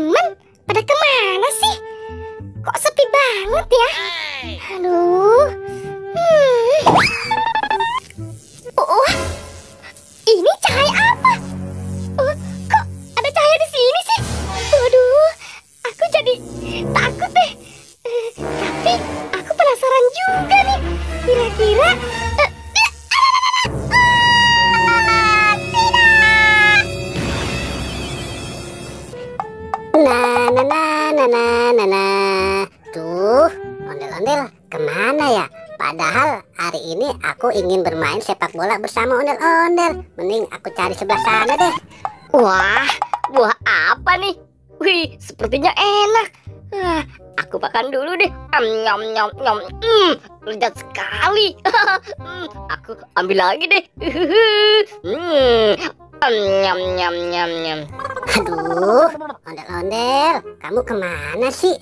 teman-teman pada kemana sih? Kok sepi banget ya? Aduh. Wah, ini cahaya apa? Kok ada cahaya di sini sih? Waduh, aku jadi takut deh. Tapi aku penasaran juga nih. Kira-kira Tuh, ondel-ondel kemana ya? Padahal hari ini aku ingin bermain sepak bola bersama ondel-ondel. Mending aku cari sebelah sana deh. wah, buah apa nih? Wih, sepertinya enak. Aku makan dulu deh. Nyom nyom nyom. Lezat sekali. Aku ambil lagi deh. Nyom nyom nyom nyom. Aduh, ondel-ondel, kamu kemana sih?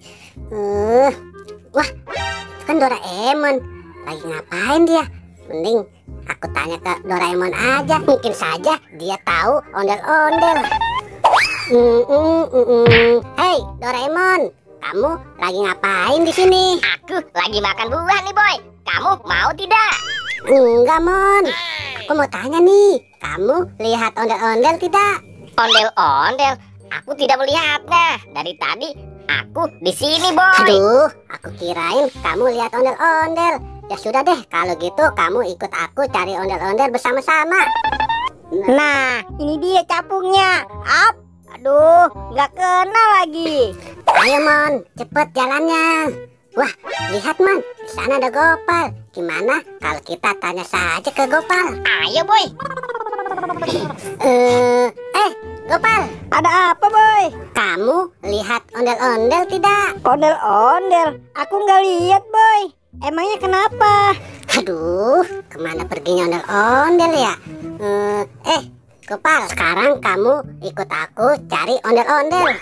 Wah, itu kan Doraemon. Lagi ngapain dia? Mending aku tanya ke Doraemon aja. Mungkin saja dia tahu ondel-ondel. Hei, Doraemon, kamu lagi ngapain di sini? Aku lagi makan buah nih, Boy. Kamu mau tidak? Enggak, Mon. Aku mau tanya nih, kamu lihat ondel-ondel tidak? Ondel-ondel, aku tidak melihatnya. Dari tadi aku di sini, Boy. Aduh, aku kirain kamu lihat ondel-ondel. Ya sudah deh, kalau gitu kamu ikut aku cari ondel-ondel bersama-sama. Nah, ini dia capungnya. Up. Aduh, nggak kena lagi. Ayo, Mon, cepet jalannya. Wah, lihat, Mon, di sana ada Gopal. Gimana kalau kita tanya saja ke Gopal? Ayo, Boy. Gopal, Ada apa, Boy? kamu lihat ondel-ondel tidak? Ondel-ondel. Aku nggak lihat, Boy. Emangnya kenapa? Aduh, kemana perginya ondel-ondel ya? Gopal, sekarang kamu ikut aku cari ondel-ondel.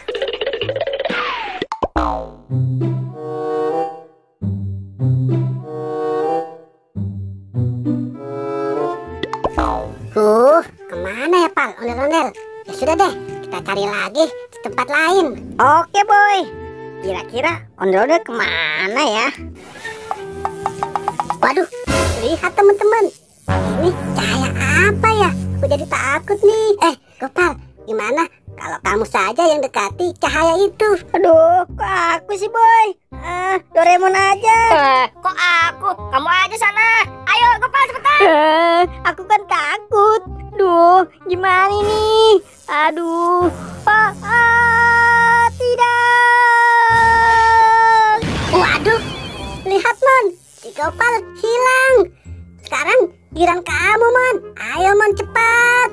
Kemana ya, Pal, ondel-ondel? Ya sudah deh, kita cari lagi di tempat lain. Oke, Boy. Kira-kira ondel-ondel kemana ya? Waduh, lihat teman-teman. Ini cahaya apa ya? Aku jadi takut nih. Gopal, gimana kalau kamu saja yang dekati cahaya itu? Aduh, kok aku sih, Boy? Doraemon aja. Kok aku? Kamu aja sana. Ayo, Gopal, cepetan. Aku kan takut. Duh, gimana ini? Aduh. Tidak. Waduh, lihat, Mon. Si Gopal hilang. Sekarang giliran kamu, Mon. Ayo, Mon, cepat.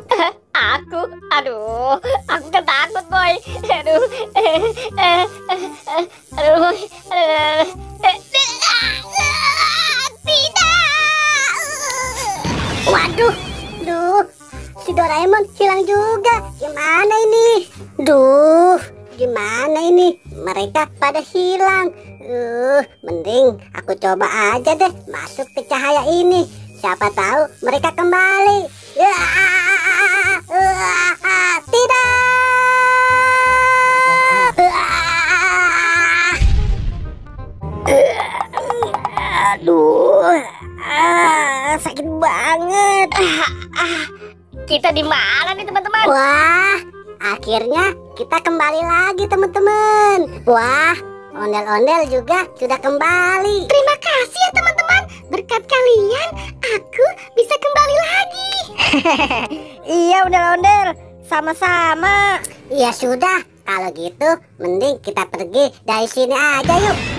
Aduh, aku kan takut, Boy. Aduh, Boy. Tidak. Waduh, si Doraemon hilang juga. Gimana ini? Gimana ini? Mereka pada hilang. Mending aku coba aja deh masuk ke cahaya ini. Siapa tahu mereka kembali. Tidak. Aduh. Sakit banget. Kita di mana nih, teman-teman? Wah, akhirnya kita kembali lagi, teman-teman. Wah, ondel-ondel juga sudah kembali. Terima kasih ya, teman-teman. Berkat kalian, aku bisa kembali lagi. Iya, ondel-ondel. Sama-sama. Ya sudah, kalau gitu mending kita pergi dari sini aja yuk.